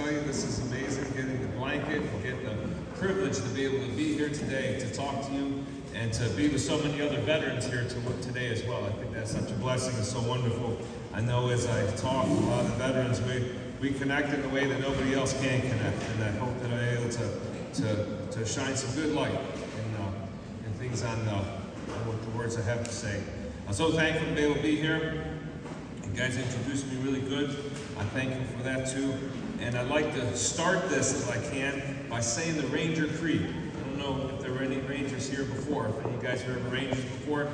tell you, this is amazing, getting the blanket, getting the privilege to be able to be here today, to talk to you, and to be with so many other veterans here today as well. I think that's such a blessing. It's so wonderful. I know as I talk to a lot of the veterans, we connect in a way that nobody else can connect, and I hope that I'm able to shine some good light and things on what the words I have to say. I'm so thankful to be able to be here. You guys introduced me really good. I thank you for that too. And I'd like to start this, if I can, by saying the Ranger Creed. I don't know if there were any Rangers here before. If any of you guys heard of Rangers before,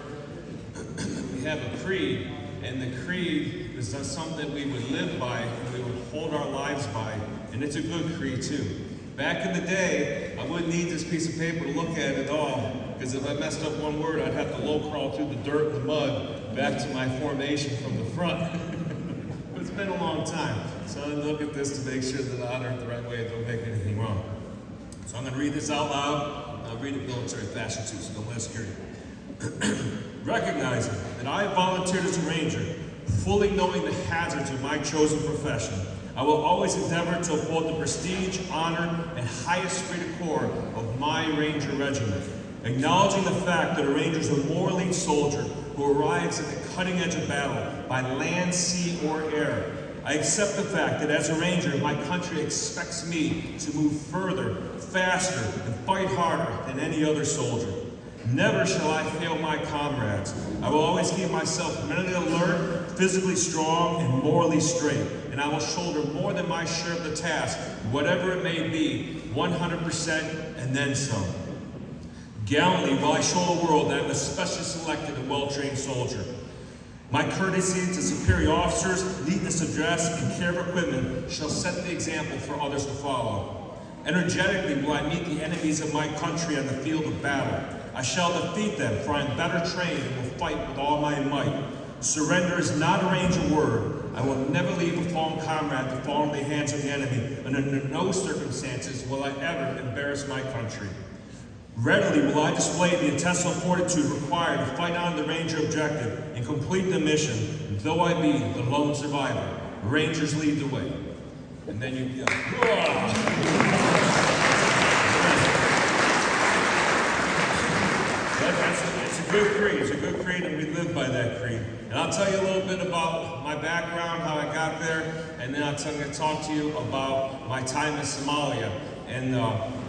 we have a creed, and the creed is something we would live by and we would hold our lives by, and it's a good creed too. Back in the day, I wouldn't need this piece of paper to look at it at all, because if I messed up one word, I'd have to low crawl through the dirt and the mud back to my formation from the front. It's been a long time, so I'm going to look at this to make sure that I honor it the right way and don't make anything wrong. So I'm going to read this out loud. I'll read it military fashion too, so don't let us scare you. Recognizing that I volunteered as a Ranger, fully knowing the hazards of my chosen profession, I will always endeavor to uphold the prestige, honor, and highest esprit de corps of my Ranger regiment, acknowledging the fact that a Ranger is a more elite soldier who arrives at the cutting edge of battle by land, sea, or air. I accept the fact that as a Ranger, my country expects me to move further, faster, and fight harder than any other soldier. Never shall I fail my comrades. I will always keep myself mentally alert, physically strong, and morally straight. And I will shoulder more than my share of the task, whatever it may be, 100% and then some. Gallantly will I show the world that I am a specially selected and well-trained soldier. My courtesy to superior officers, neatness of dress, and care of equipment shall set the example for others to follow. Energetically will I meet the enemies of my country on the field of battle. I shall defeat them, for I am better trained and will fight with all my might. Surrender is not a Ranger word. I will never leave a fallen comrade to fall into the hands of the enemy, and under no circumstances will I ever embarrass my country. Readily will I display the intestinal fortitude required to fight on the Ranger objective and complete the mission, though I be the lone survivor. Rangers lead the way. And then you go, It's a good creed. It's a good creed, and we live by that creed. And I'll tell you a little bit about my background, how I got there, and then I'm going to talk to you about my time in Somalia.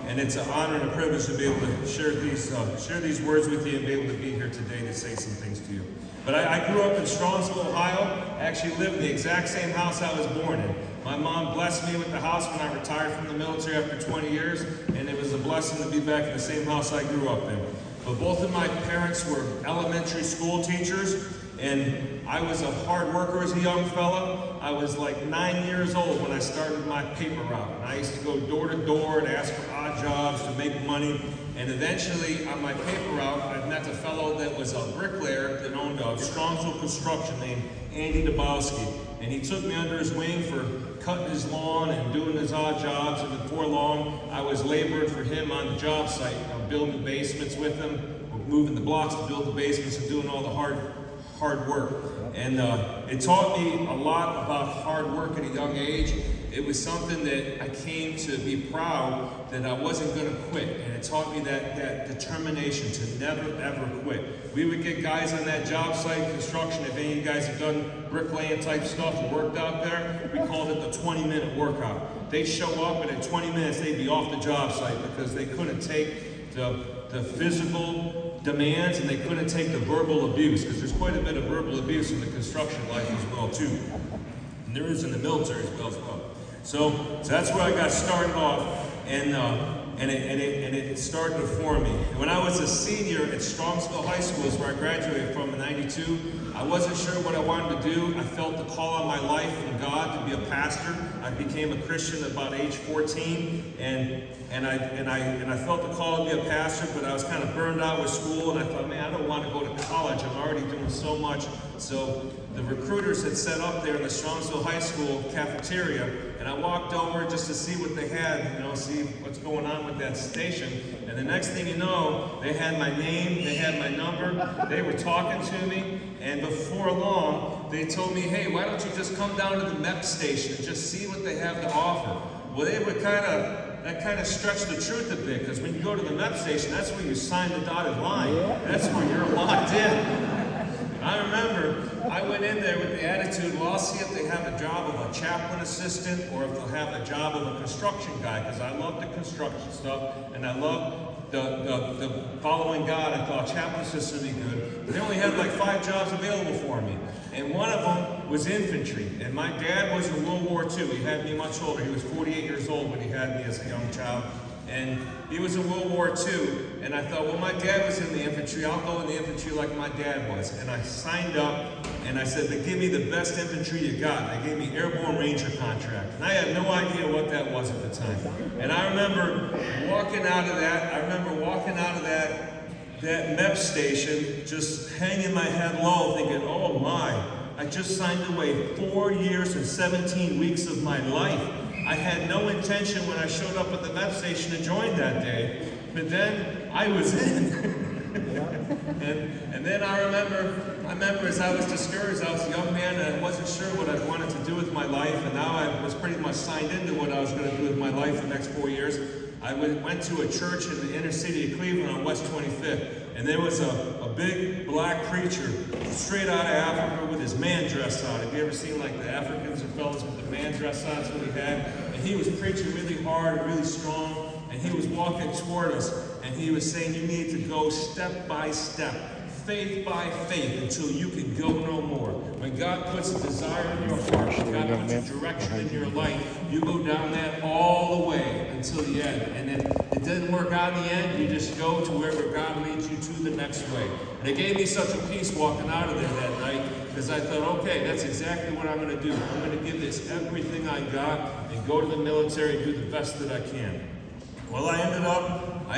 And it's an honor and a privilege to be able to share these words with you and be able to be here today to say some things to you. But I grew up in Strongsville, Ohio. I actually lived in the exact same house I was born in. My mom blessed me with the house when I retired from the military after 20 years, and it was a blessing to be back in the same house I grew up in. But both of my parents were elementary school teachers, and I was a hard worker as a young fella. I was like 9 years old when I started my paper route. And I used to go door to door and ask for odd jobs to make money. And eventually, on my paper route, I met a fellow that was a bricklayer that owned a Strongsville construction named Andy Dabowski. And he took me under his wing for cutting his lawn and doing his odd jobs. And before long, I was laboring for him on the job site, building the basements with him, moving the blocks to build the basements and doing all the hard work. And it taught me a lot about hard work at a young age. It was something that I came to be proud that I wasn't going to quit. And it taught me that determination to never, ever quit. We would get guys on that job site, construction. If any of you guys have done bricklaying type stuff and worked out there, we called it the 20-minute workout. They'd show up, and in 20 minutes, they'd be off the job site because they couldn't take the physical demands, and they couldn't take the verbal abuse, because there's quite a bit of verbal abuse in the construction life as well too, and there is in the military as well. So that's where I got started off, and it started to form me. And when I was a senior at Strongsville High School, is where I graduated from in '92, I wasn't sure what I wanted to do. I felt the call on my life from God to be a pastor. I became a Christian at about age 14, and I felt the call to be a pastor, but I was kind of burned out with school, and I thought, man, I don't want to go to college. I'm already doing so much. So the recruiters had set up there in the Strongsville High School cafeteria, and I walked over just to see what they had, see what's going on with that station. And the next thing you know, they had my name, they had my number, they were talking to me, and before long, they told me, hey, why don't you just come down to the MEP station and just see what they have to offer? well, they would that kind of stretched the truth a bit, because when you go to the MEP station, that's where you sign the dotted line. That's where you're locked in. I remember I went in there with the attitude, well, I'll see if they have a job of a chaplain assistant or if they'll have a job of a construction guy, because I love the construction stuff and I love the following God. I thought chaplain assistant would be good. But they only had like 5 jobs available for me. And one of them was infantry. And my dad was in World War II. He had me much older. He was 48 years old when he had me as a young child. And he was in World War II, and I thought, well, my dad was in the infantry, I'll go in the infantry like my dad was. And I signed up, and I said, they give me the best infantry you got. They gave me Airborne Ranger contract. And I had no idea what that was at the time. And I remember walking out of that MEP station, just hanging my head low, thinking, oh my, I just signed away 4 years and 17 weeks of my life. I had no intention when I showed up at the MEP station to join that day, but then I was in. and then I remember as I was discouraged, I was a young man and I wasn't sure what I wanted to do with my life, and now I was pretty much signed into what I was going to do with my life the next 4 years. I went to a church in the inner city of Cleveland on West 25th, and there was a big black preacher straight out of Africa with his man dress on. Have you ever seen like the Africans or fellas with the man dress on? That's what he had. And he was preaching really hard and really strong, and he was walking toward us, and he was saying, you need to go step by step, faith by faith, until you can go no more. When God puts a desire in your heart, when God puts a direction in your life, you go down that all the way until the end. And then it doesn't work out in the end, you just go to wherever God leads you to the next way. And it gave me such a peace walking out of there that night, because I thought, okay, that's exactly what I'm going to do. I'm going to give this everything I got and go to the military and do the best that I can. Well, I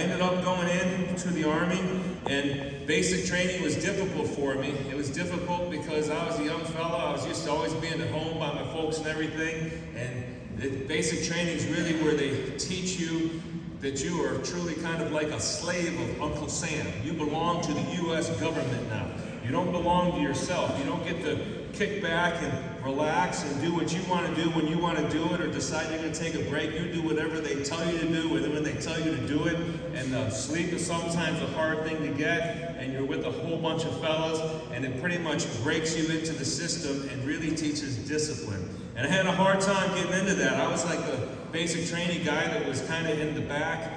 ended up going into the Army, and basic training was difficult for me. It was difficult because I was a young fellow. I was used to always being at home by my folks and everything. And the basic training is really where they teach you that you are truly kind of like a slave of Uncle Sam. You belong to the U.S. government now. You don't belong to yourself. You don't get to kick back and relax and do what you want to do when you want to do it, or decide you're going to take a break. You do whatever they tell you to do, when they tell you to do it. And sleep is sometimes a hard thing to get, and you're with a whole bunch of fellas, and it pretty much breaks you into the system and really teaches discipline. And I had a hard time getting into that. I was like the basic training guy that was kind of in the back,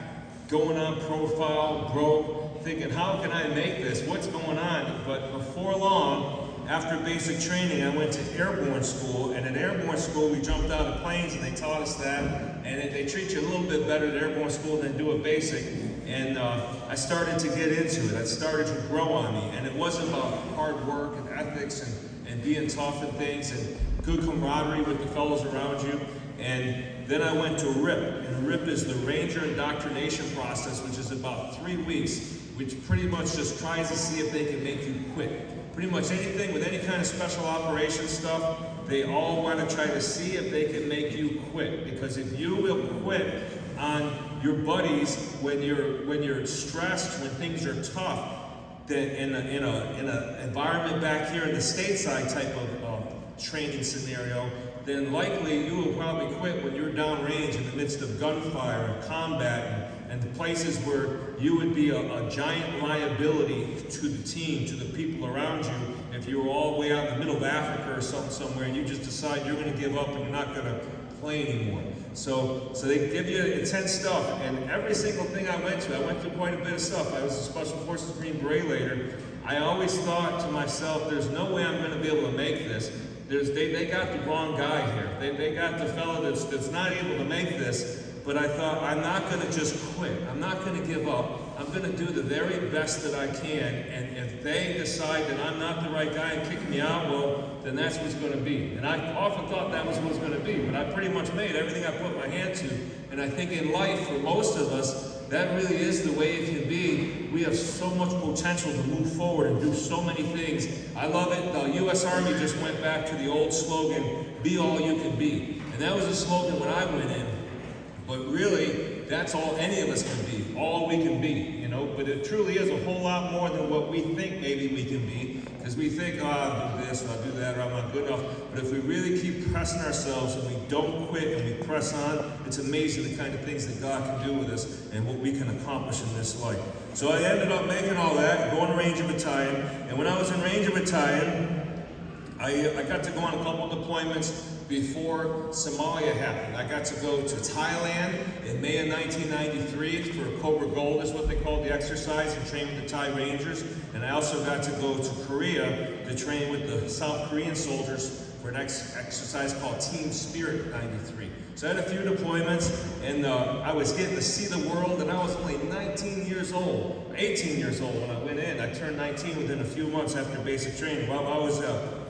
going on profile, broke, thinking, how can I make this? What's going on? But before long, after basic training, I went to airborne school, and in airborne school, we jumped out of planes, and they taught us that, and they treat you a little bit better at airborne school than do a basic, and I started to get into it. It started to grow on me, and it wasn't about hard work and ethics and being tough and things, and good camaraderie with the fellows around you. And then I went to RIP, and RIP is the Ranger Indoctrination Process, which is about 3 weeks, which pretty much just tries to see if they can make you quit. Pretty much anything with any kind of special operations stuff, they all want to try to see if they can make you quit. Because if you will quit on your buddies when you're stressed, when things are tough, then in an environment back here in the stateside type of training scenario, then likely you will probably quit when you're downrange in the midst of gunfire and combat and the places where you would be a giant liability to the team, to the people around you, if you were all the way out in the middle of Africa or somewhere and you just decide you're going to give up and you're not going to play anymore. So they give you intense stuff, and every single thing I went through quite a bit of stuff. I was a Special Forces Green Beret later. I always thought to myself, there's no way I'm going to be able to make this. They got the wrong guy here. They got the fellow that's not able to make this. But I thought, I'm not going to just quit. I'm not going to give up. I'm going to do the very best that I can. And if they decide that I'm not the right guy and kick me out, well, then that's what's going to be. And I often thought that was what's going to be. But I pretty much made everything I put my hand to. And I think in life, for most of us, that really is the way it can be. We have so much potential to move forward and do so many things. I love it. The U.S. Army just went back to the old slogan, be all you can be. And that was a slogan when I went in. But really, that's all any of us can be, all we can be, you know. But it truly is a whole lot more than what we think maybe we can be. Because we think, oh, I'll do this, or I'll do that, or I'm not good enough. But if we really keep pressing ourselves and we don't quit and we press on, it's amazing the kind of things that God can do with us and what we can accomplish in this life. So I ended up making all that, going to Ranger Battalion, and when I was in Ranger Battalion, I got to go on a couple of deployments before Somalia happened. I got to go to Thailand in May of 1993 for Cobra Gold is what they called the exercise, and train with the Thai Rangers. And I also got to go to Korea to train with the South Korean soldiers for an exercise called Team Spirit 93. So I had a few deployments, and I was getting to see the world, and I was only 19 years old, 18 years old when I went in. I turned 19 within a few months after basic training. While I was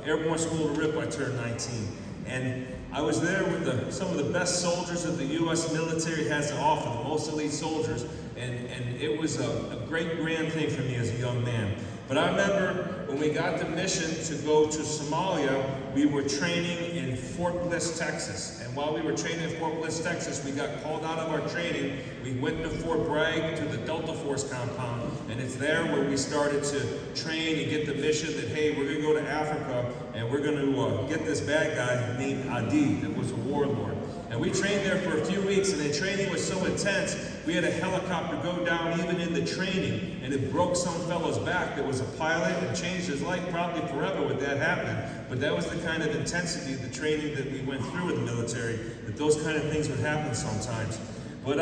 Airborne School to RIP, I turned 19. And I was there with some of the best soldiers that the U.S. military has to offer, the most elite soldiers, and it was a great grand thing for me as a young man. But I remember when we got the mission to go to Somalia, we were training in Fort Bliss, Texas. And while we were training in Fort Bliss, Texas, we got called out of our training. We went to Fort Bragg to the Delta Force compound, and it's there where we started to train and get the mission that, hey, we're going to go to Africa, and we're going to get this bad guy named Adi that was a warlord. And we trained there for a few weeks, and the training was so intense, we had a helicopter go down even in the training, and it broke some fellow's back that was a pilot and changed his life probably forever with that happening. But that was the kind of intensity of the training that we went through in the military, that those kind of things would happen sometimes. But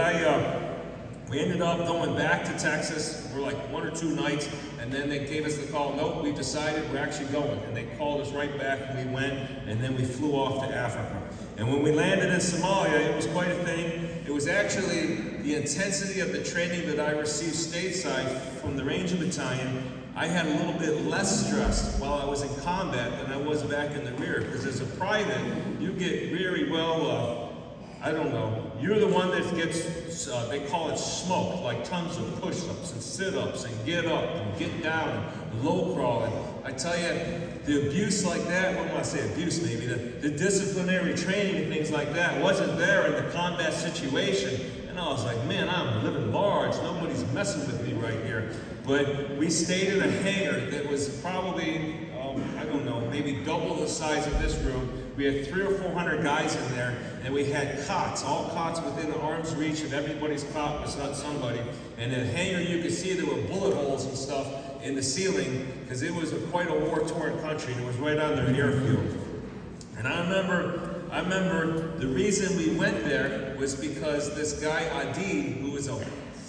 we ended up going back to Texas for like 1 or 2 nights, and then they gave us the call, nope, we decided we're actually going. And they called us right back, and we went, and then we flew off to Africa. And when we landed in Somalia, it was quite a thing. It was actually the intensity of the training that I received stateside from the Ranger Battalion. I had a little bit less stress while I was in combat than I was back in the rear, because as a private, you get very well, I don't know, you're the one that gets, they call it smoked, like tons of push-ups and sit-ups and get up and get down and low crawl. And I tell you, the abuse like that, what do I say, abuse maybe, the disciplinary training and things like that wasn't there in the combat situation. And I was like, man, I'm living large. Nobody's messing with me right here. But we stayed in a hangar that was probably, I don't know, maybe double the size of this room. We had 300 or 400 guys in there, and we had cots, all cots within arm's reach of everybody's cot was not somebody. And in the hangar, you could see there were bullet holes and stuff in the ceiling, because it was quite a war-torn country, and it was right on their airfield. And I remember the reason we went there was because this guy Adi, who was a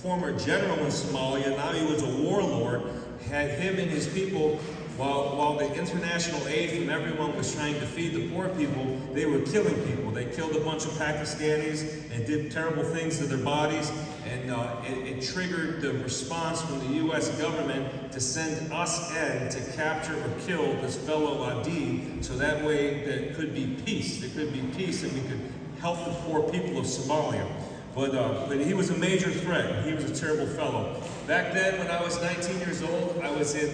former general in Somalia, now he was a warlord, had him and his people. While the international aid from everyone was trying to feed the poor people, they were killing people. They killed a bunch of Pakistanis and did terrible things to their bodies, and it triggered the response from the U.S. government to send us in to capture or kill this fellow Adi, so that way there could be peace. There could be peace, and we could help the poor people of Somalia. But he was a major threat. He was a terrible fellow. Back then, when I was 19 years old, I was in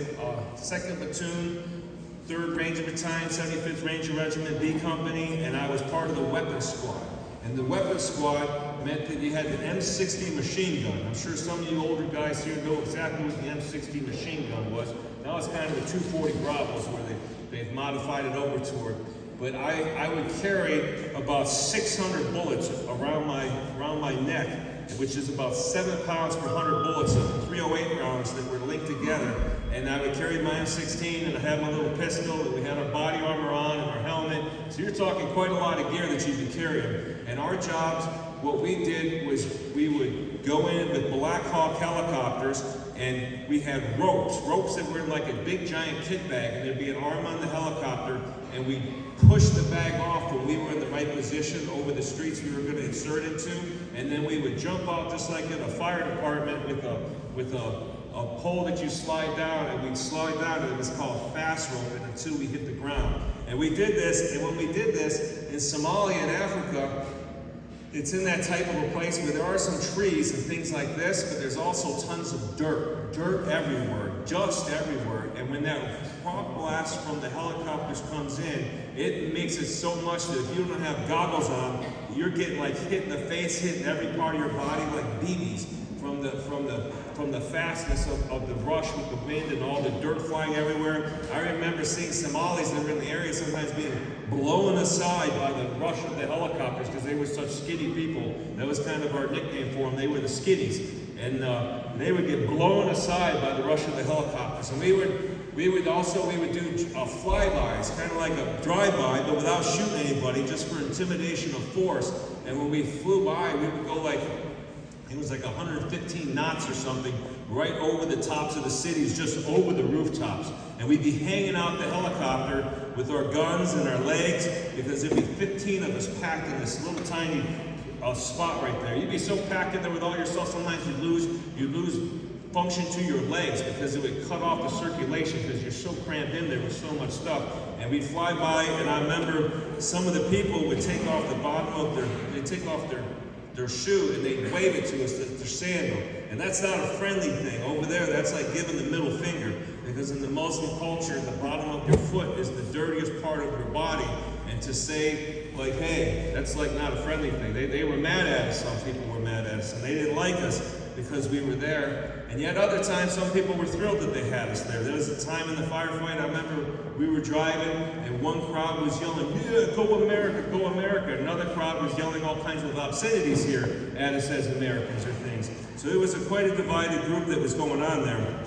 2nd Platoon, 3rd Ranger Battalion, 75th Ranger Regiment, B Company, and I was part of the weapons squad. And the weapons squad meant that you had the M60 machine gun. I'm sure some of you older guys here know exactly what the M60 machine gun was. Now it's kind of the 240 Bravos where they've modified it over to it. But I would carry about 600 bullets around my neck, which is about 7 pounds per 100 bullets of 308 rounds that were linked together. And I would carry my M16, and I had my little pistol, and we had our body armor on and our helmet. So you're talking quite a lot of gear that you'd be carrying. And our jobs, what we did was we would go in with Black Hawk helicopters, and we had ropes that were like a big giant kit bag, and there'd be an arm on the helicopter, and we'd push the bag off when we were in the right position over the streets we were going to insert into, and then we would jump out just like in a fire department with a pole that you slide down, and we'd slide down, and it was called fast rope until we hit the ground. And we did this, and when we did this in Somalia and Africa, it's in that type of a place where there are some trees and things like this, but there's also tons of dirt everywhere, just everywhere. And when that rock blast from the helicopters comes in, it makes it so much that if you don't have goggles on, you're getting like hit in the face, hitting every part of your body like BBs from the from the fastness of the rush with the wind and all the dirt flying everywhere. I remember seeing Somalis that were in the area sometimes being blown aside by the rush of the helicopters because they were such skinny people. That was kind of our nickname for them. They were the skinnies. And they would get blown aside by the rush of the helicopters. And we would do flybys, kind of like a drive-by, but without shooting anybody, just for intimidation of force. And when we flew by, we would go like, it was like 115 knots or something, right over the tops of the cities, just over the rooftops. And we'd be hanging out the helicopter with our guns and our legs, because there'd be 15 of us packed in this little tiny spot right there. You'd be so packed in there with all your stuff, sometimes you'd lose function to your legs because it would cut off the circulation because you're so cramped in there with so much stuff. And we'd fly by, and I remember some of the people would take off the bottom of their shoe and they'd wave it to us, their sandal. And that's not a friendly thing. Over there, that's like giving the middle finger, because in the Muslim culture, the bottom of your foot is the dirtiest part of your body. And to say, like, hey, that's like not a friendly thing. They were mad at us. Some people were mad at us, and they didn't like us because we were there. And yet other times, some people were thrilled that they had us there. There was a time in the firefight, I remember we were driving, and one crowd was yelling, yeah, go America, go America. Another crowd was yelling all kinds of obscenities here at us as Americans or things. So it was quite a divided group that was going on there.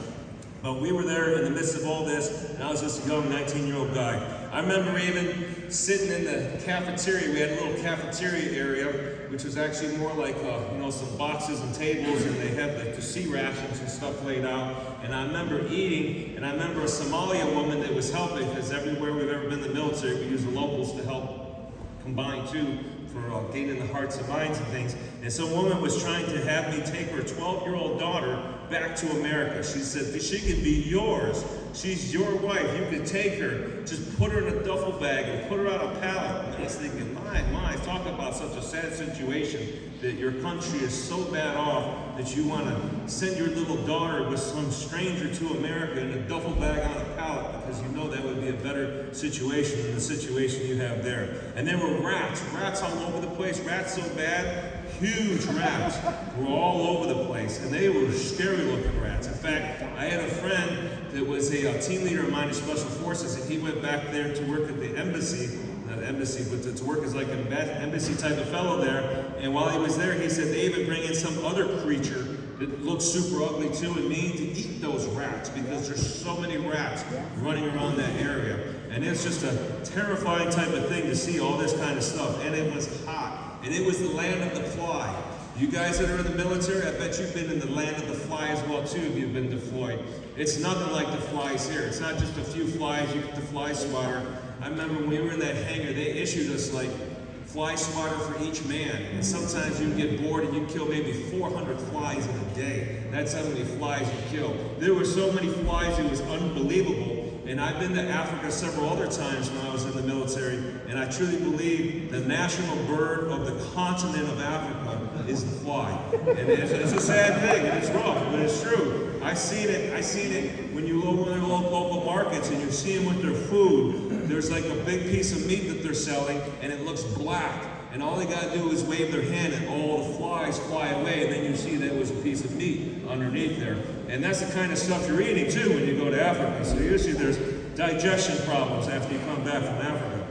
But we were there in the midst of all this, and I was just a young 19-year-old guy. I remember even sitting in the cafeteria. We had a little cafeteria area, which was actually more like, some boxes and tables, and they had like the sea rations and stuff laid out. And I remember eating, and I remember a Somalia woman that was helping, because everywhere we've ever been in the military, we use the locals to help combine too, for gaining the hearts and minds and things. And some woman was trying to have me take her 12-year-old daughter back to America. She said, she can be yours. She's your wife. You can take her. Just put her in a duffel bag and put her on a pallet. And I was thinking, my, talk about such a sad situation, that your country is so bad off that you want to send your little daughter with some stranger to America in a duffel bag on a pallet, because you know that would be a better situation than the situation you have there. And there were rats all over the place, rats so bad, huge rats were all over the place, and they were scary looking rats. In fact, I had a friend that was a team leader of mine in Special Forces, and he went back there to work at the embassy, not embassy, but to work as like an embassy type of fellow there. And while he was there, he said they even bring in some other creature that looks super ugly too and mean to eat those rats, because there's so many rats running around that area. And it's just a terrifying type of thing to see all this kind of stuff. And it was hot. And it was the land of the fly. You guys that are in the military, I bet you've been in the land of the fly as well too, if you've been deployed. It's nothing like the flies here. It's not just a few flies, you get the fly swatter. I remember when we were in that hangar, they issued us like fly swatter for each man. And sometimes you get bored and you kill maybe 400 flies in a day. That's how many flies you kill. There were so many flies, it was unbelievable. And I've been to Africa several other times when I was in the military, and I truly believe the national bird of the continent of Africa is the fly. And it's a sad thing, and it's rough, but it's true. I seen it when you go in local markets and you see them with their food. There's like a big piece of meat that they're selling, and it looks black. And all they gotta do is wave their hand and all the flies fly away, and then you see that was a piece of meat underneath there. And that's the kind of stuff you're eating too when you go to Africa. So usually there's digestion problems after you come back from Africa.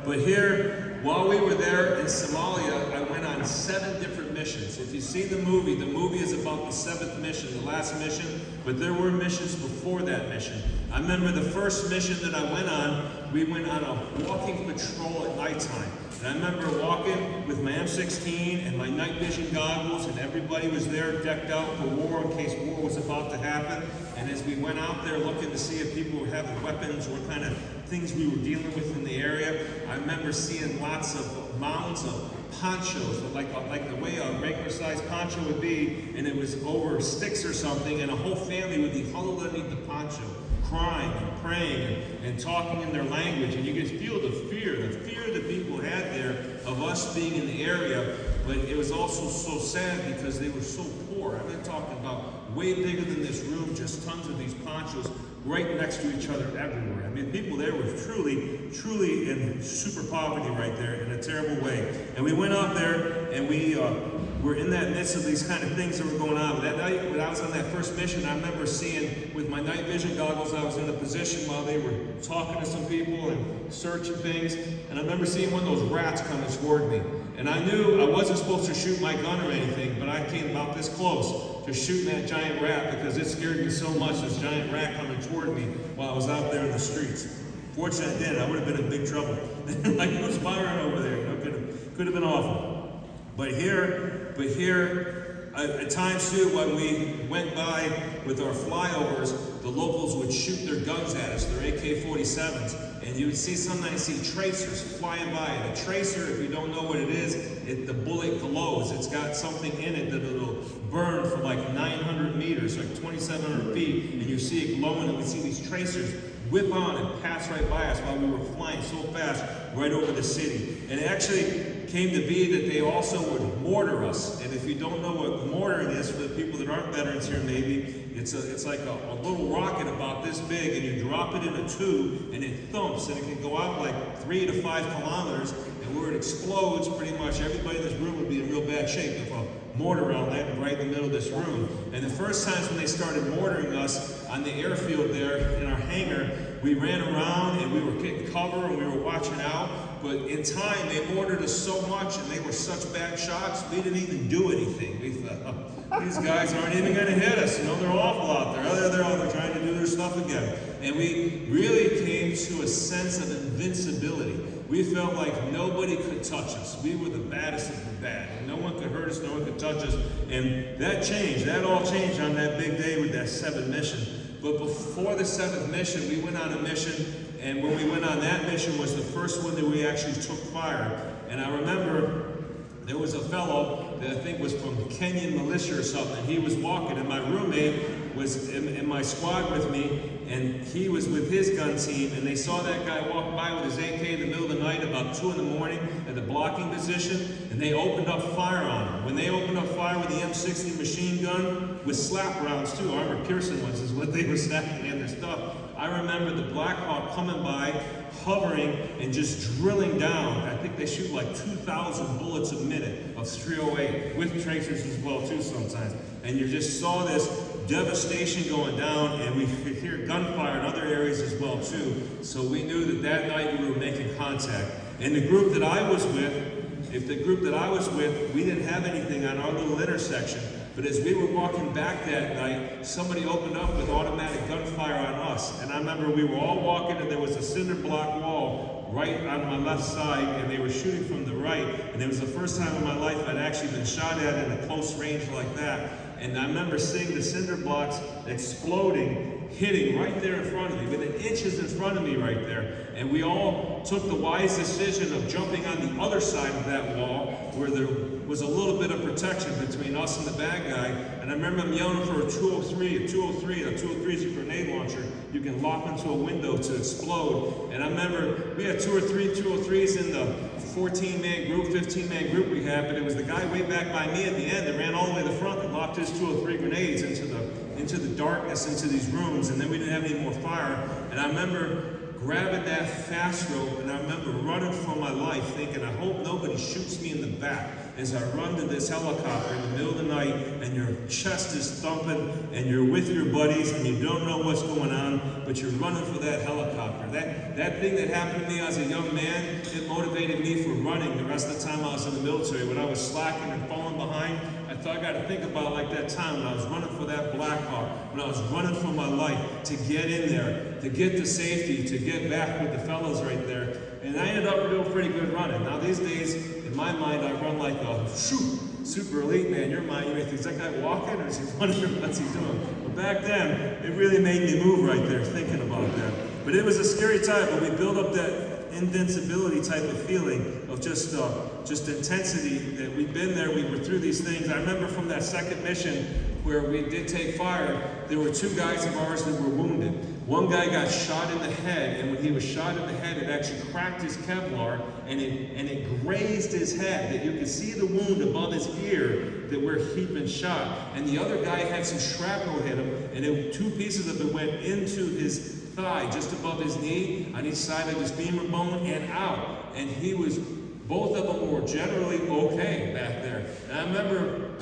But here, while we were there in Somalia, I went on 7 different missions. If you see the movie is about the 7th mission, the last mission, but there were missions before that mission. I remember the first mission that I went on, we went on a walking patrol at nighttime. And I remember walking with my M16 and my night vision goggles, and everybody was there decked out for war in case war was about to happen. And as we went out there looking to see if people were having weapons, what kind of things we were dealing with in the area, I remember seeing lots of mounds of ponchos, like the way a regular sized poncho would be, and it was over sticks or something, and a whole family would be huddled underneath the poncho, crying and praying and talking in their language. And you could feel the fear that people had there of us being in the area. But it was also so sad because they were so poor. I've been talking about way bigger than this room, just tons of these ponchos, right next to each other everywhere. I mean, people there were truly in super poverty right there in a terrible way. And we went out there and we were in that midst of these kind of things that were going on. But that night when I was on that first mission, I remember seeing with my night vision goggles, I was in a position while they were talking to some people and searching things. And I remember seeing one of those rats coming toward me. And I knew I wasn't supposed to shoot my gun or anything, but I came about this close to shooting that giant rat because it scared me so much, this giant rat coming toward me while I was out there in the streets. Fortunately I did. I would have been in big trouble. Like it was firing over there. Could have been awful. But here, at times too, when we went by with our flyovers, the locals would shoot their guns at us, their AK-47s, and you would see sometimes tracers flying by. And a tracer, if you don't know what it is, the bullet glows. It's got something in it that it'll burn for like 900 meters, like 2,700 feet, and you see it glowing, and we see these tracers whip on and pass right by us while we were flying so fast right over the city. And it actually came to be that they also would mortar us. And if you don't know what mortaring is, for the people that aren't veterans here maybe, it's like a little rocket about this big, and you drop it in a tube and it thumps, and it can go out like 3 to 5 kilometers, and where it explodes, pretty much everybody in this room would be in real bad shape if a mortar round landed right in the middle of this room. And the first times when they started mortaring us on the airfield there in our hangar, we ran around and we were getting cover and we were watching out. But in time, they mortared us so much and they were such bad shots, we didn't even do anything. We thought, oh, these guys aren't even going to hit us. You know, they're awful out there. They're out there trying to do their stuff again. And we really came to a sense of invincibility. We felt like nobody could touch us. We were the baddest of the bad. No one could hurt us, no one could touch us. And that changed. That all changed on that big day with that 7th mission. But before the 7th mission, we went on a mission. And when we went on that mission was the first one that we actually took fire. And I remember there was a fellow that I think was from Kenyan militia or something. He was walking, and my roommate was in my squad with me, and he was with his gun team, and they saw that guy walk by with his AK in the middle of the night about 2 in the morning at the blocking position, and they opened up fire on him. When they opened up fire with the M60 machine gun, with slap rounds too, armor piercing ones is what they were stacking in their stuff. I remember the Black Hawk coming by, hovering, and just drilling down. I think they shoot like 2,000 bullets a minute of 308, with tracers as well too sometimes. And you just saw this devastation going down, and we could hear gunfire in other areas as well too. So we knew that that night we were making contact. And the group that I was with, we didn't have anything on our little intersection. But as we were walking back that night, somebody opened up with automatic gunfire on us. And I remember we were all walking, and there was a cinder block wall right on my left side, and they were shooting from the right. And it was the first time in my life I'd actually been shot at in a close range like that. And I remember seeing the cinder blocks exploding, hitting right there in front of me, within inches in front of me right there. And we all took the wise decision of jumping on the other side of that wall, where there was a little bit of protection between us and the bad guy. And I remember him yelling for a 203. A 203 is a grenade launcher. You can lock into a window to explode. And I remember we had 2 or 3 203s in the 14-man group, 15-man group we had, but it was the guy way back by me at the end that ran all the way to the front and locked his 203 grenades into the darkness, into these rooms, and then we didn't have any more fire. And I remember grabbing that fast rope, and I remember running for my life, thinking, I hope nobody shoots me in the back. As I run to this helicopter in the middle of the night, and your chest is thumping, and you're with your buddies, and you don't know what's going on, but you're running for that helicopter. That thing that happened to me as a young man, it motivated me for running the rest of the time I was in the military. When I was slacking and falling behind, I thought I got to think about like that time when I was running for that Black Hawk, when I was running for my life, to get in there, to get to safety, to get back with the fellows right there. And I ended up doing pretty good running. Now these days, in my mind, I run like a super elite man. Your mind, you may think, is that guy walking or is he running or what's he doing? But back then, it really made me move right there, thinking about that. But it was a scary time, but we built up that invincibility type of feeling of just intensity, that we've been there, we were through these things. I remember from that 2nd mission where we did take fire, there were 2 guys of ours that were wounded. One guy got shot in the head, and when he was shot in the head, it actually cracked his Kevlar, and it grazed his head, that you could see the wound above his ear that where he'd been shot. And the other guy had some shrapnel hit him, and 2 pieces of it went into his thigh, just above his knee, on each side of his femur bone, and out. And both of them were generally okay back there. And I remember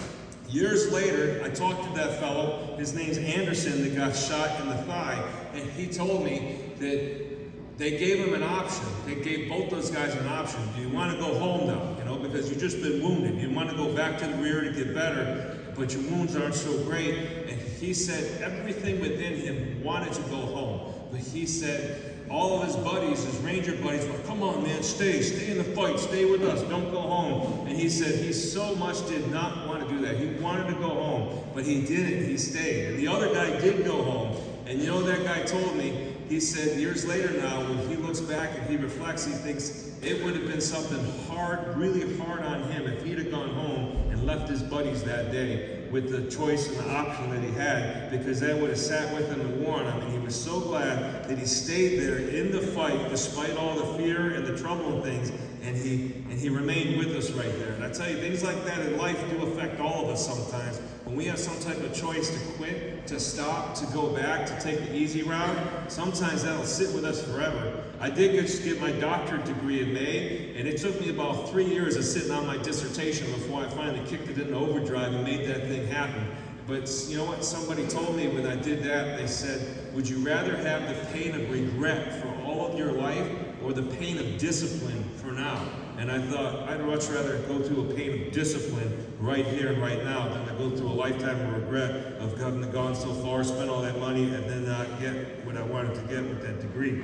years later, I talked to that fellow, his name's Anderson, that got shot in the thigh, and he told me that they gave him an option. They gave both those guys an option. Do you want to go home now? Because you've just been wounded. You want to go back to the rear to get better, but your wounds aren't so great. And he said everything within him wanted to go home. But he said all of his buddies, his ranger buddies, were, come on, man, stay in the fight, stay with us, don't go home. And he said he so much did not want to do that. He wanted to go home, but he didn't. He stayed. And the other guy did go home. And that guy told me, he said years later now, when he looks back and he reflects, he thinks it would have been something hard, really hard on him if he'd have gone home and left his buddies that day with the choice and the option that he had, because that would have sat with him and worn him. And he was so glad that he stayed there in the fight despite all the fear and the trouble and things, and he remained with us right there. And I tell you, things like that in life do affect all of us sometimes. When we have some type of choice to quit, to stop, to go back, to take the easy route, sometimes that'll sit with us forever. I did just get my doctorate degree in May, and it took me about 3 years of sitting on my dissertation before I finally kicked it into overdrive and made that thing happen. But you know what? Somebody told me when I did that, they said, would you rather have the pain of regret for all of your life or the pain of discipline for now? And I thought, I'd much rather go through a pain of discipline right here and right now than to go through a lifetime of regret of having gone so far, spent all that money, and then not get what I wanted to get with that degree.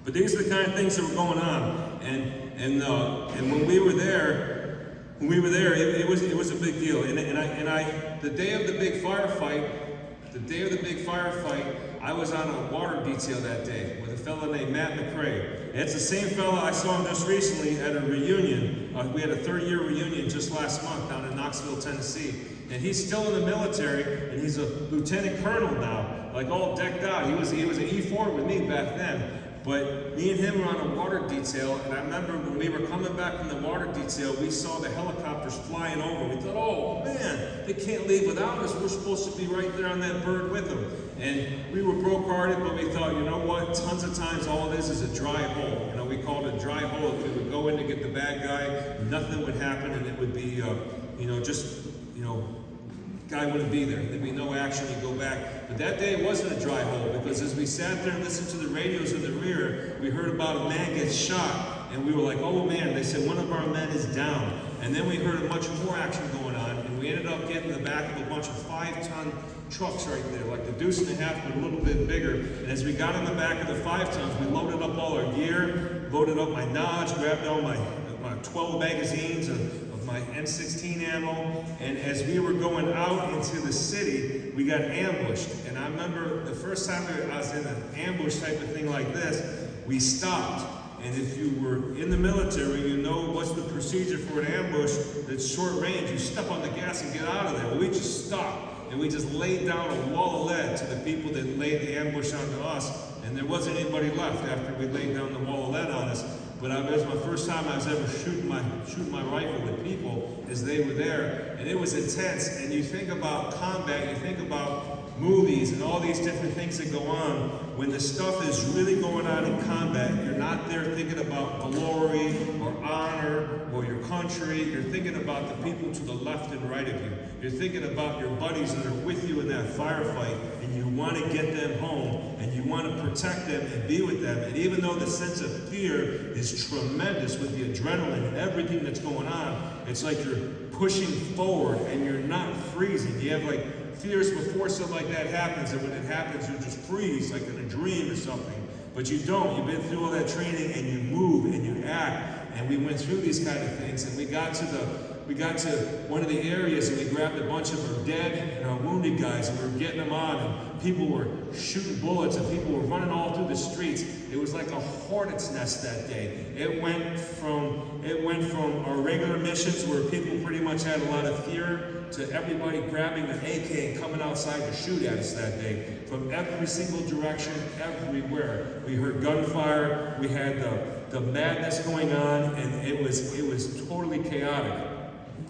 But these are the kind of things that were going on. And when we were there, it was a big deal. The day of the big firefight, I was on a water detail that day with a fellow named Matt McCrae. And it's the same fellow I saw him just recently at a reunion. We had a 30-year reunion just last month down in Knoxville, Tennessee. And he's still in the military, and he's a lieutenant colonel now, like all decked out. He was an E4 with me back then. But me and him were on a water detail, and I remember when we were coming back from the water detail, we saw the helicopters flying over. We thought, oh man, they can't leave without us. We're supposed to be right there on that bird with them. And we were broke-hearted, but we thought, you know what, tons of times all it is a dry hole. We called it a dry hole. If we would go in to get the bad guy, nothing would happen, and it would be, guy wouldn't be there. There'd be no action. He'd go back. But that day it wasn't a dry hole, because as we sat there and listened to the radios in the rear, we heard about a man get shot, and we were like, oh man, they said one of our men is down. And then we heard much more action going on, and we ended up getting in the back of a bunch of 5-ton trucks right there, like the Deuce and a Half, but a little bit bigger. And as we got in the back of the 5 tons, we loaded up all our gear, loaded up my Nodge, grabbed all my 12 magazines of my M16 ammo, and as we were going out into the city, we got ambushed. And I remember the first time I was in an ambush type of thing like this, we stopped. And if you were in the military, you know what's the procedure for an ambush that's short range. You step on the gas and get out of there. Well, we just stopped, and we just laid down a wall of lead to the people that laid the ambush onto us, and there wasn't anybody left after we laid down the wall of lead on us. But it was my first time I was ever shooting my rifle at people as they were there, and it was intense. And you think about combat, you think about movies and all these different things that go on. When the stuff is really going on in combat, you're not there thinking about glory or honor or your country. You're thinking about the people to the left and right of you. You're thinking about your buddies that are with you in that firefight, and you want to get them home, and you want to protect them and be with them. And even though the sense of fear is tremendous with the adrenaline and everything that's going on, it's like you're pushing forward and you're not freezing. You have like fears before something like that happens, and when it happens, you just freeze like in a dream or something. But you don't. You've been through all that training, and you move and you act. And we went through these kind of things, and we got to we got to one of the areas and we grabbed a bunch of our dead and our wounded guys and we were getting them on, and people were shooting bullets and people were running all through the streets. It was like a hornet's nest that day. It went from our regular missions where people pretty much had a lot of fear to everybody grabbing an AK and coming outside to shoot at us that day. From every single direction, everywhere. We heard gunfire, we had the madness going on, and it was totally chaotic.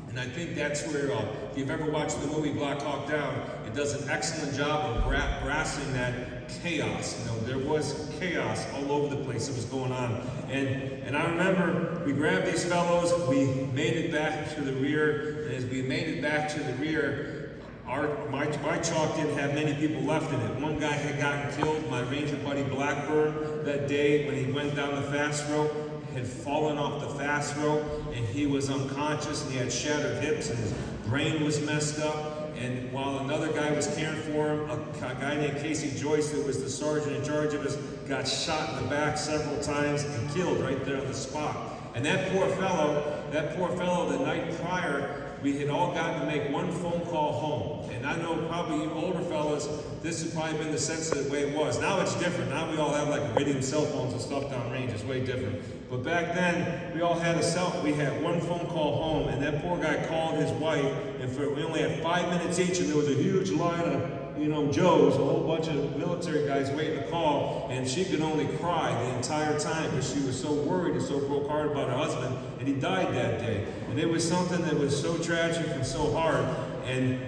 And I think that's where, if you've ever watched the movie Black Hawk Down, it does an excellent job of grasping that chaos. You know, there was chaos all over the place that was going on. And I remember we grabbed these fellows, we made it back to the rear, and as we made it back to the rear, my chalk didn't have many people left in it. One guy had gotten killed, my ranger buddy Blackburn, that day when he went down the fast road, had fallen off the fast road, and he was unconscious, and he had shattered hips, and his brain was messed up. And while another guy was caring for him, a guy named Casey Joyce, that was the sergeant in charge of us, got shot in the back several times and killed right there on the spot. And that poor fellow, the night prior, we had all gotten to make one phone call home. And I know probably you older fellas, this has probably been the sensitive way it was. Now it's different. Now we all have like iridium cell phones and stuff down range. It's way different. But back then, we all had we had one phone call home, and that poor guy called his wife, and we only had 5 minutes each, and there was a huge line of Joes, a whole bunch of military guys waiting to call, and she could only cry the entire time because she was so worried and so broke hearted about her husband, and he died that day. And it was something that was so tragic and so hard, and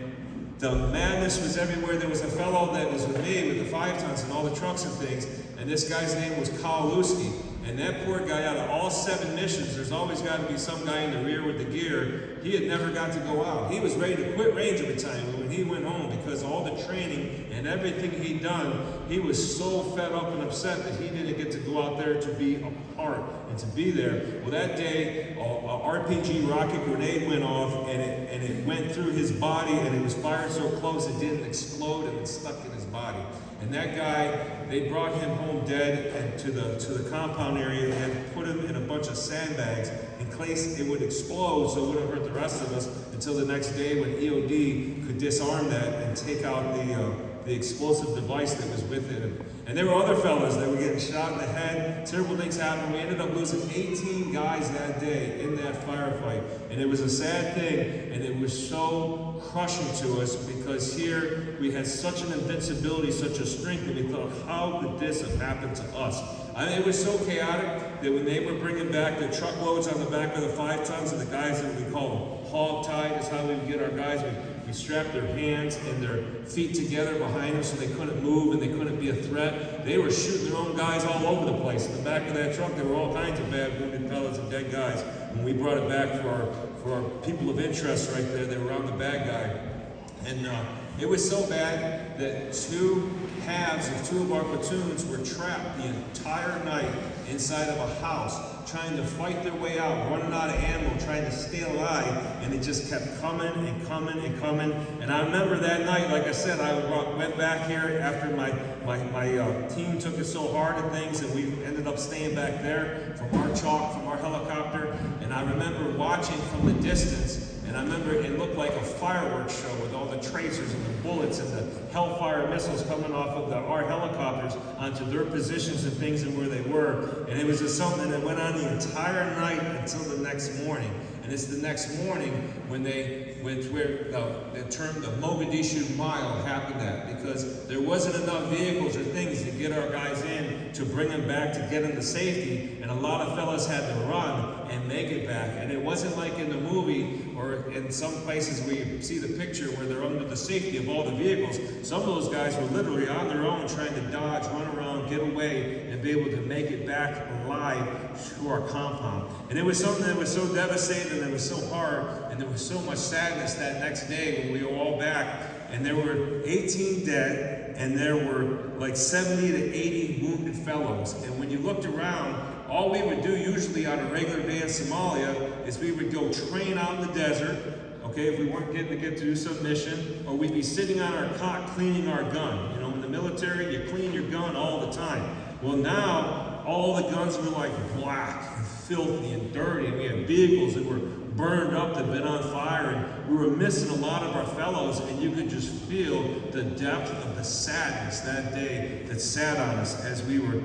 the madness was everywhere. There was a fellow that was with me with the 5 tons and all the trucks and things, and this guy's name was Kowalewski. And that poor guy, out of all 7 missions, there's always got to be some guy in the rear with the gear. He had never got to go out. He was ready to quit Ranger Battalion when he went home because all the training and everything he'd done, he was so fed up and upset that he didn't get to go out there to be a part and to be there. Well, that day, a RPG rocket grenade went off, and it went through his body, and it was fired so close it didn't explode, and it stuck in his body. And that guy, they brought him home dead and to the compound area. They had to put him in a bunch of sandbags in case it would explode so it wouldn't hurt the rest of us until the next day when EOD could disarm that and take out the explosive device that was with it. And there were other fellas that were getting shot in the head. Terrible things happened. We ended up losing 18 guys that day in that firefight. And it was a sad thing, and it was so crushing to us because here we had such an invincibility, such a strength, and we thought, how could this have happened to us? I mean, it was so chaotic that when they were bringing back the truckloads on the back of the 5 tons, and the guys that we call them hog-tied is how we would get our guys. We strapped their hands and their feet together behind them so they couldn't move and they couldn't be a threat. They were shooting their own guys all over the place. In the back of that truck, there were all kinds of bad wounded fellas and dead guys. When we brought it back for our people of interest right there, they were on the bad guy. And it was so bad that 2 halves of 2 of our platoons were trapped the entire night inside of a house, trying to fight their way out, running out of ammo, trying to stay alive, and it just kept coming and coming and coming. And I remember that night, like I said, I went back here after my team took it so hard at things, and we ended up staying back there from our chalk, from our helicopter. And I remember watching from the distance, and I remember it looked like a fireworks show with all the tracers and the bullets and the Hellfire missiles coming off of our helicopters onto their positions and things and where they were. And it was just something that went on the entire night until the next morning. And it's the next morning when they went where the term the Mogadishu Mile happened at, because there wasn't enough vehicles or things to get our guys in to bring them back to get them to safety, and a lot of fellas had to run and make it back. And it wasn't like in the movie or in some places where you see the picture where they're under the safety of all the vehicles. Some of those guys were literally on their own trying to dodge, run around, get away, and be able to make it back alive to our compound. And it was something that was so devastating, and it was so hard, and there was so much sadness that next day when we were all back, and there were 18 dead, and there were like 70 to 80 wounded fellows. And when you looked around, all we would do usually on a regular day in Somalia is we would go train out in the desert, okay, if we weren't getting to get to do some mission, or we'd be sitting on our cot cleaning our gun. You know, in the military, you clean your gun all the time. Well, now, all the guns were like black and filthy and dirty, and we had vehicles that were burned up, that had been on fire, and we were missing a lot of our fellows, and you could just feel the depth of the sadness that day that sat on us as we were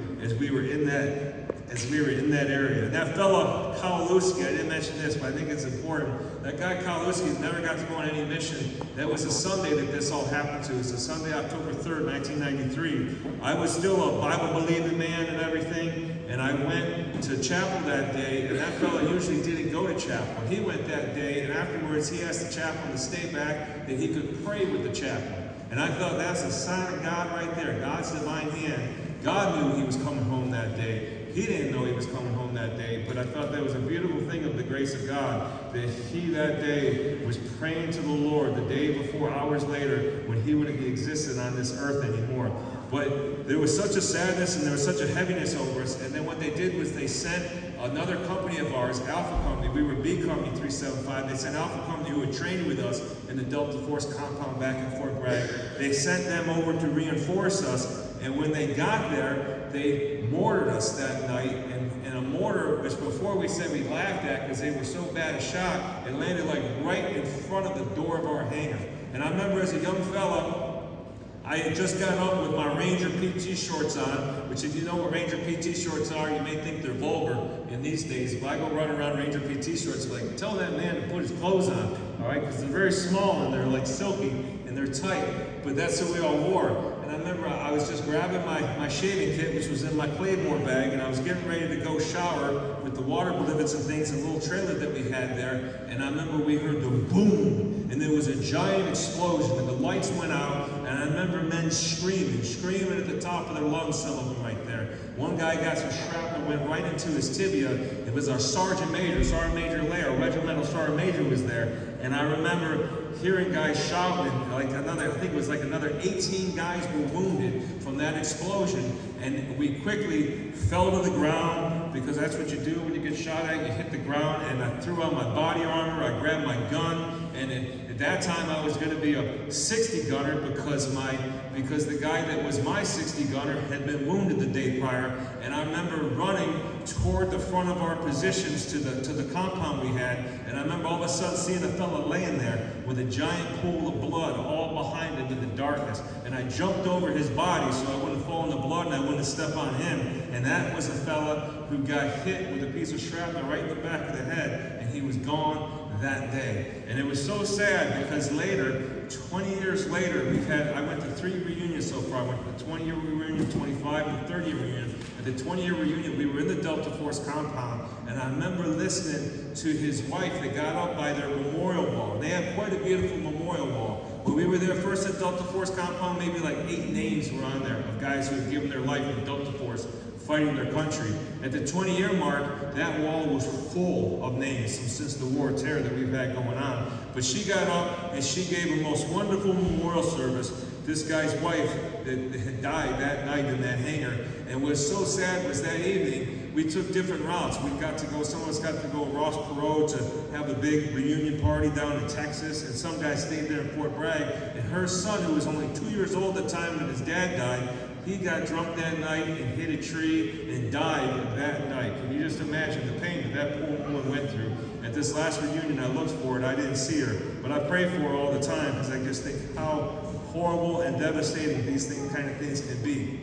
in that area. And that fellow Kawaluski, I didn't mention this, but I think it's important. That guy Kawaluski never got to go on any mission. That was a Sunday that this all happened to. It was a Sunday, October 3rd, 1993. I was still a Bible-believing man and everything, and I went to chapel that day, and that fellow usually didn't go to chapel. He went that day, and afterwards he asked the chaplain to stay back, that he could pray with the chaplain. And I thought, that's a sign of God right there, God's divine hand. God knew he was coming home that day. He didn't know he was coming home that day, but I thought that was a beautiful thing of the grace of God, that he that day was praying to the Lord the day before, hours later, when he wouldn't be existing on this earth anymore. But there was such a sadness and there was such a heaviness over us, and then what they did was they sent another company of ours, Alpha Company. We were B Company 375. They sent Alpha Company, who had trained with us in the Delta Force compound back in Fort Bragg. They sent them over to reinforce us, and when they got there, they mortared us that night, and a mortar, which before we said we laughed at because they were so bad a shot, it landed like right in front of the door of our hangar. And I remember as a young fella, I had just got up with my Ranger PT shorts on, which if you know what Ranger PT shorts are, you may think they're vulgar in these days. If I go run around Ranger PT shorts, like, tell that man to put his clothes on, all right? Because they're very small and they're like silky and they're tight, but that's what we all wore. I remember I was just grabbing my shaving kit, which was in my Claymore bag, and I was getting ready to go shower with the water bullets and things, and a little trailer that we had there. And I remember we heard the boom, and there was a giant explosion, and the lights went out, and I remember men screaming at the top of their lungs, some of them right there. One guy got some shrapnel, went right into his tibia. It was our Sergeant Major Lair, Regimental Sergeant Major was there. And I remember hearing guys shouting, I think it was like another 18 guys were wounded from that explosion. And we quickly fell to the ground, because that's what you do when you get shot at. You hit the ground, and I threw on my body armor, I grabbed my gun, and at that time I was going to be a 60 gunner because the guy that was my 60 gunner had been wounded the day prior. And I remember running toward the front of our positions to the compound we had, and I remember all of a sudden seeing a fella laying there with a giant pool of blood all behind him in the darkness. And I jumped over his body so I wouldn't fall in the blood and I wouldn't step on him. And that was a fella who got hit with a piece of shrapnel right in the back of the head, and he was gone that day. And it was so sad because later, 20 years later, I went to 3 reunions so far. I went to the 20-year reunion, 25, and the 30-year reunion. At the 20-year reunion, we were in the Delta Force compound, and I remember listening to his wife that got up by their memorial wall. They had quite a beautiful memorial wall. When we were there first at Delta Force compound, maybe like 8 names were on there of guys who had given their life in Delta Force fighting their country. At the 20-year mark, that wall was full of names since the war of terror that we've had going on. But she got up and she gave a most wonderful memorial service. This guy's wife that had died that night in that hangar. And what was so sad was that evening, we took different routes. Some of us got to go to Ross Perot to have a big reunion party down in Texas, and some guy stayed there in Fort Bragg. And her son, who was only 2 years old at the time when his dad died, he got drunk that night and hit a tree and died that night. Can you just imagine the pain that poor woman went through? At this last reunion, I looked for it. I didn't see her, but I pray for her all the time, because I just think how horrible and devastating these kind of things can be.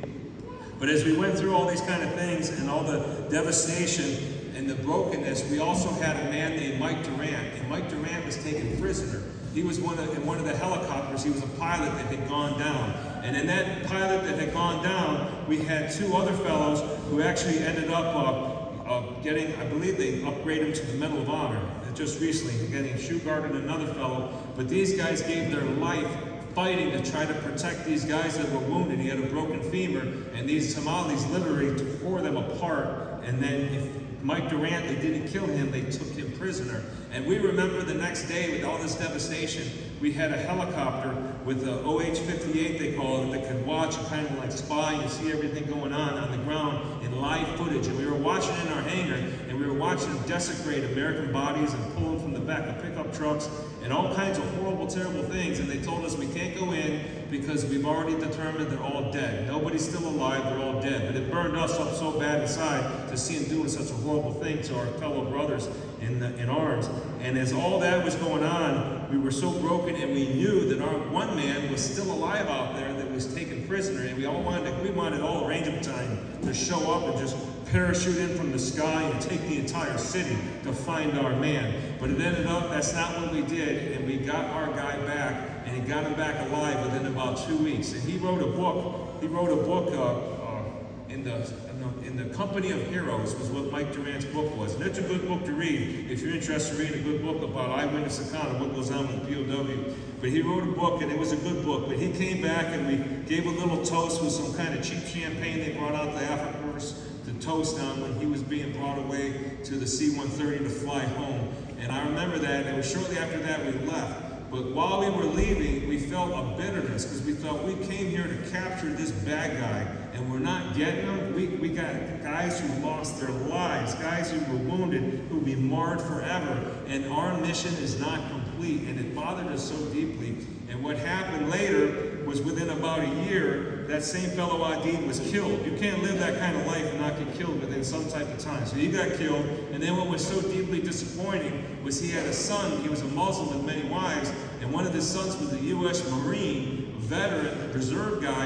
But as we went through all these kind of things and all the devastation and the brokenness, we also had a man named Mike Durant, and Mike Durant was taken prisoner. He was in one of the helicopters. He was a pilot that had gone down. And in that pilot that had gone down, we had 2 other fellows who actually ended up getting, I believe they upgraded him to the Medal of Honor just recently, getting Shugart and another fellow. But these guys gave their life fighting to try to protect these guys that were wounded. He had a broken femur, and these Somalis literally tore them apart. And then if Mike Durant, they didn't kill him, they took him prisoner. And we remember the next day, with all this devastation, we had a helicopter with the OH-58, they call it, that could watch and kind of like spy and see everything going on the ground in live footage. And we were watching in our hangar, and we were watching them desecrate American bodies and pull them from the back of pickup trucks and all kinds of horrible, terrible things. And they told us we can't go in because we've already determined they're all dead. Nobody's still alive, they're all dead. But it burned us up so bad inside to see them doing such a horrible thing to our fellow brothers in arms. And as all that was going on, we were so broken, and we knew that our one man was still alive out there that was taken prisoner, and we wanted all orangutan to show up and just parachute in from the sky and take the entire city to find our man. But it ended up, that's not what we did, and we got our guy back, and he got him back alive within about 2 weeks. And he wrote a book. He wrote a book in the Company of Heroes was what Mike Durant's book was. And it's a good book to read if you're interested in reading a good book about eyewitness account of what goes on with the POW. But he wrote a book, and it was a good book. But he came back, and we gave a little toast with some kind of cheap champagne they brought out to Africa to toast on when he was being brought away to the C-130 to fly home. And I remember that, and it was shortly after that we left. But while we were leaving, we felt a bitterness because we thought we came here to capture this bad guy, and we're not getting him. We got guys who lost their lives, guys who were wounded, who will be marred forever, and our mission is not complete. And it bothered us so deeply. And what happened later was within about a year, that same fellow Adid was killed. You can't live that kind of life and not get killed within some type of time. So he got killed, and then what was so deeply disappointing was he had a son. He was a Muslim with many wives, and one of his sons was a U.S. Marine, a veteran, a reserve guy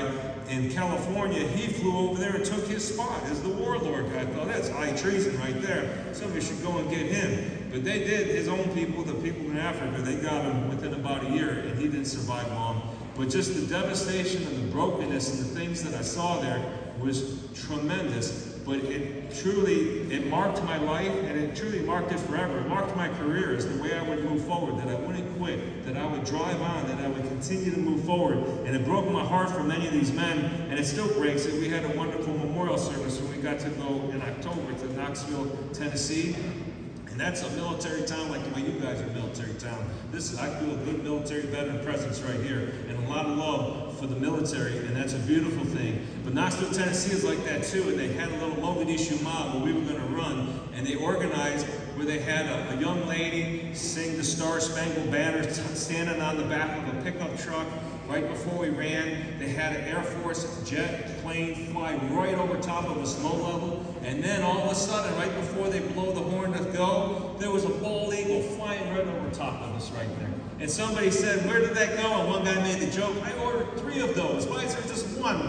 in California. He flew over there and took his spot as the warlord guy. I thought, that's high treason right there. Somebody should go and get him. But they did. His own people, the people in Africa, they got him within about a year, and he didn't survive long. But just the devastation and the brokenness and the things that I saw there was tremendous. But it marked my life, and it truly marked it forever. It marked my career as the way I would move forward, that I wouldn't quit, that I would drive on, that I would continue to move forward. And it broke my heart for many of these men, and it still breaks it. We had a wonderful memorial service when we got to go in October to Knoxville, Tennessee. And that's a military town like the way you guys are a military town. I feel a good military veteran presence right here, and a lot of love for the military, and that's a beautiful thing. But Knoxville, Tennessee is like that too, and they had a little Mogadishu mob where we were going to run, and they organized where they had a young lady sing the Star Spangled Banner standing on the back of a pickup truck. Right before we ran, they had an Air Force jet plane fly right over top of us low level. And then all of a sudden, right before they blow the horn to go, there was a bald eagle flying right over top of us right there. And somebody said, where did that go? And one guy made the joke, I ordered 3 of those. Why is there just one?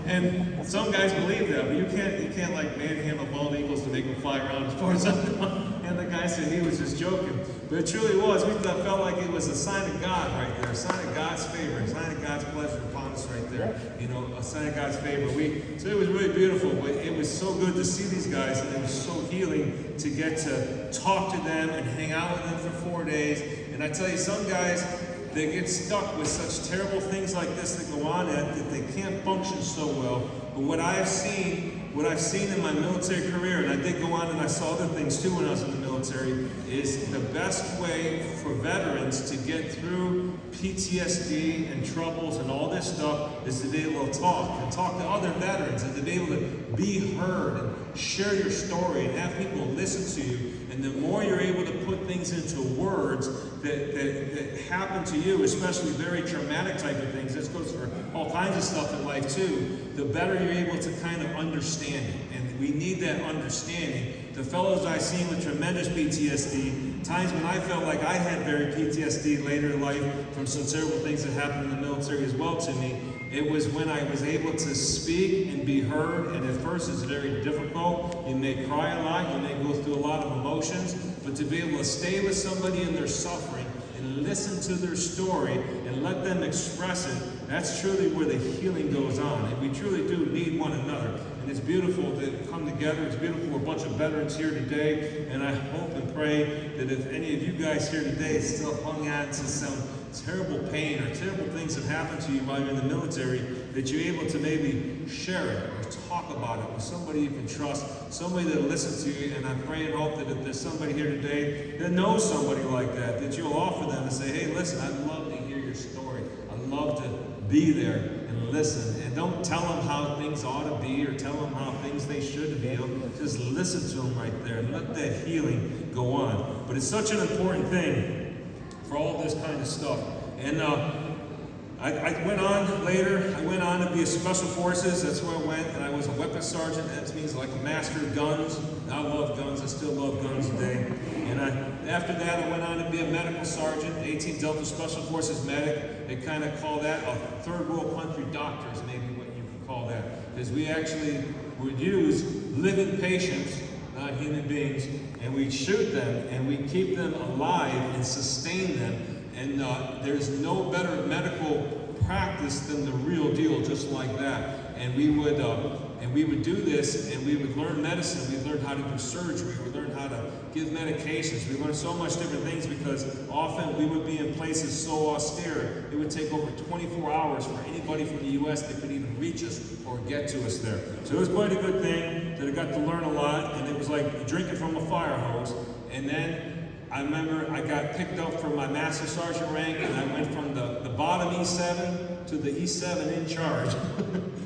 And some guys believe that, but you can't like manhandle bald eagles to make them fly around as far as I know. And the guy said he was just joking. But it truly was. We felt like it was a sign of God right there, a sign of God's favor, a sign of God's pleasure upon us right there. You know, a sign of God's favor. So it was really beautiful, but it was so good to see these guys, and it was so healing to get to talk to them and hang out with them for 4 days. And I tell you, some guys, they get stuck with such terrible things like this that go on that they can't function so well. But what I've seen in my military career, and I did go on and I saw other things too when I was in the military, is the best way for veterans to get through PTSD and troubles and all this stuff is to be able to talk to other veterans, and to be able to be heard and share your story and have people listen to you. And the more you're able to put things into words that happen to you, especially very traumatic type of things, this goes for all kinds of stuff in life too, the better you're able to kind of understand it. And we need that understanding. The fellows I've seen with tremendous PTSD, times when I felt like I had very PTSD later in life from some terrible things that happened in the military as well to me, it was when I was able to speak and be heard. And at first it's very difficult. You may cry a lot, you may go through a lot of emotions, but to be able to stay with somebody in their suffering and listen to their story and let them express it, that's truly where the healing goes on. And we truly do need one another. And it's beautiful to come together. It's beautiful we're a bunch of veterans here today. And I hope and pray that if any of you guys here today still hung on to some terrible pain or terrible things that happened to you while you're in the military, that you're able to maybe share it or talk about it with somebody you can trust, somebody that'll listen to you. And I pray and hope that if there's somebody here today that knows somebody like that, that you'll offer them and say, hey, listen, I'd love to hear your story. I'd love to be there and listen. And don't tell them how things ought to be or tell them how things they should be. Just listen to them right there and let that healing go on. But it's such an important thing for all this kind of stuff. And I went on later. I went on to be a Special Forces. That's where I went. And I was a weapons sergeant. That means like a master of guns. I love guns. I still love guns today. And after that, I went on to be a medical sergeant, 18 Delta Special Forces medic. They kind of call that a third world country doctor is maybe what you could call that. Because we actually would use living patients, not human beings, and we shoot them and we keep them alive and sustain them. And there's no better medical practice than the real deal, just like that. And we would do this, and we would learn medicine. We learned how to do surgery. We learned how to give medications. We learned so much different things because often we would be in places so austere, it would take over 24 hours for anybody from the U.S. that could even reach us or get to us there. So it was quite a good thing that I got to learn a lot, and it was like drinking from a fire hose. And then I remember I got picked up from my Master Sergeant rank, and I went from the bottom E7 to the E7 in charge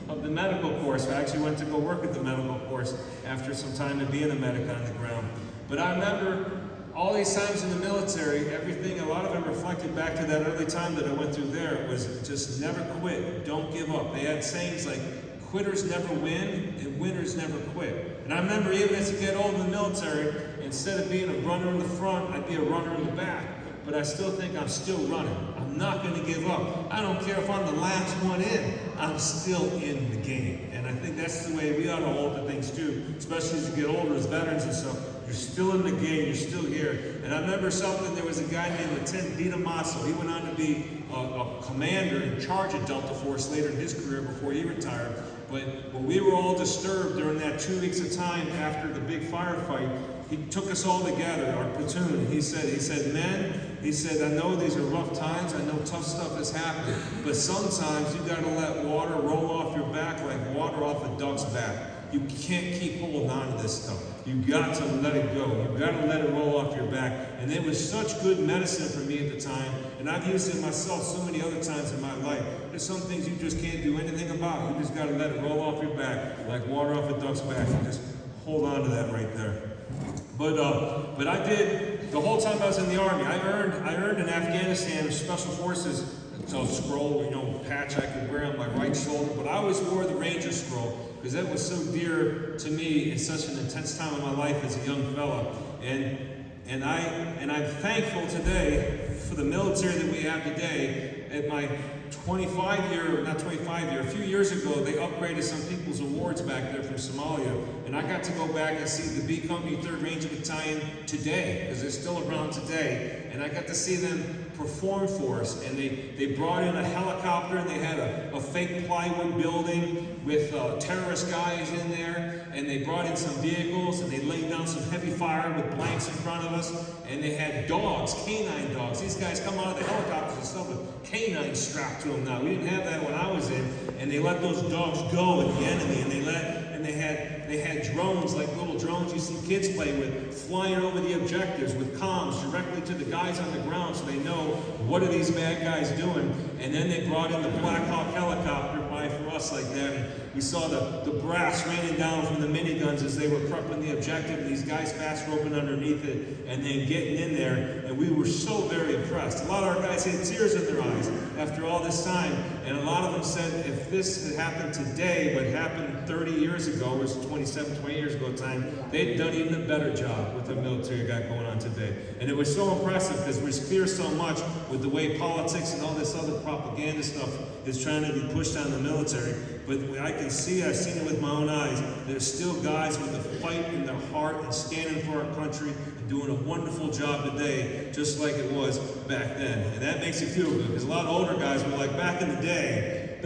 of the medical course. I actually went to go work at the medical course after some time of being a medic on the ground. But I remember all these times in the military, everything, a lot of them reflected back to that early time that I went through there. It was just never quit, don't give up. They had sayings like, quitters never win, and winners never quit. And I remember even as you get old in the military, instead of being a runner in the front, I'd be a runner in the back. But I still think I'm still running. I'm not going to give up. I don't care if I'm the last one in. I'm still in the game. And I think that's the way we ought to hold the things too, especially as you get older as veterans and stuff. You're still in the game. You're still here. And I remember something, there was a guy named Lieutenant Vita Masso. He went on to be a commander in charge of Delta Force later in his career before he retired. But when we were all disturbed during that 2 weeks of time after the big firefight, he took us all together, our platoon. He said, men, he said, I know these are rough times. I know tough stuff has happened. But sometimes you got to let water roll off your back like water off a duck's back. You can't keep holding on to this stuff. You got to let it go. You got to let it roll off your back. And it was such good medicine for me at the time. And I've used it myself so many other times in my life. There's some things you just can't do anything about. You just got to let it roll off your back like water off a duck's back. And just hold on to that right there. But I did, the whole time I was in the Army, I earned in Afghanistan a Special Forces scroll, patch I could wear on my right shoulder, but I always wore the Ranger scroll because that was so dear to me in such an intense time of my life as a young fella. And I'm thankful today for the military that we have today. At my a few years ago, they upgraded some people's awards back there from Somalia. And I got to go back and see the B Company 3rd Ranger Battalion today, because they're still around today. And I got to see them perform for us. And they brought in a helicopter, and they had a fake plywood building with terrorist guys in there. And they brought in some vehicles, and they laid down some heavy fire with blanks in front of us. And they had dogs, canine dogs. These guys come out of the helicopters and stuff with canines strapped to them now. We didn't have that when I was in. And they let those dogs go at the enemy. And they had drones, like little drones you see kids play with, flying over the objectives with comms directly to the guys on the ground so they know what are these bad guys doing. And then they brought in the Black Hawk helicopter by for us like that. And we saw the brass raining down from the miniguns as they were prepping the objective, and these guys fast roping underneath it and then getting in there. And we were so very impressed. A lot of our guys had tears in their eyes after all this time. And a lot of them said if this had happened today, what happened 30 years ago, or 27, 20 years ago time, they'd done even a better job with the military got going on today. And it was so impressive because we fear so much with the way politics and all this other propaganda stuff is trying to be pushed on the military. But I can see, I've seen it with my own eyes, there's still guys with a fight in their heart and standing for our country and doing a wonderful job today, just like it was back then. And that makes you feel good, because a lot of older guys were like, back in the day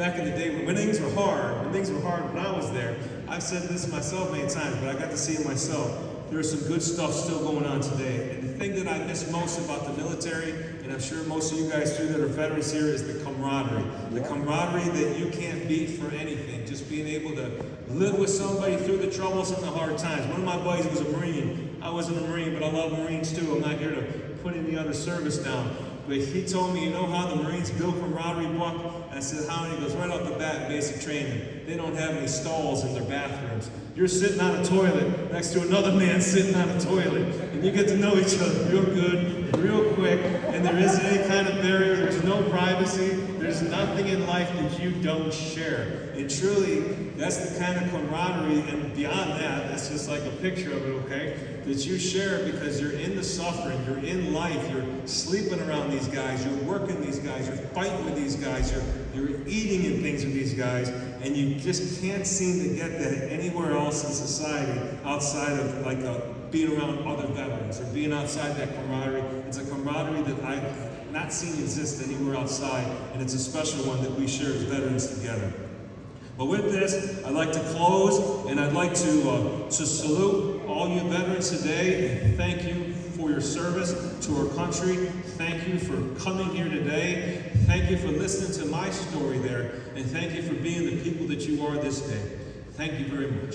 when things were hard, when I was there, I've said this myself many times, but I got to see it myself. There's some good stuff still going on today. And the thing that I miss most about the military, and I'm sure most of you guys too that are veterans here, is the camaraderie. The camaraderie that you can't beat for anything. Just being able to live with somebody through the troubles and the hard times. One of my buddies was a Marine. I wasn't a Marine, but I love Marines too. I'm not here to put any other service down. But he told me, you know how the Marines build camaraderie, Buck? And I said, how? And he goes, right off the bat in basic training, they don't have any stalls in their bathrooms. You're sitting on a toilet next to another man sitting on a toilet, and you get to know each other real good, real quick, and there isn't any kind of barrier, there's no privacy, there's nothing in life that you don't share. And truly, that's the kind of camaraderie, and beyond that, that's just like a picture of it, okay? That you share because you're in the suffering, you're in life, you're sleeping around these guys, you're working these guys, you're fighting with these guys, you're eating and things with these guys, and you just can't seem to get that anywhere else in society outside of like being around other veterans or being outside that camaraderie. It's a camaraderie that I've not seen exist anywhere outside, and it's a special one that we share as veterans together. But with this, I'd like to close, and I'd like to salute all you veterans today, and thank you for your service to our country. Thank you for coming here today. Thank you for listening to my story there, and thank you for being the people that you are this day. Thank you very much.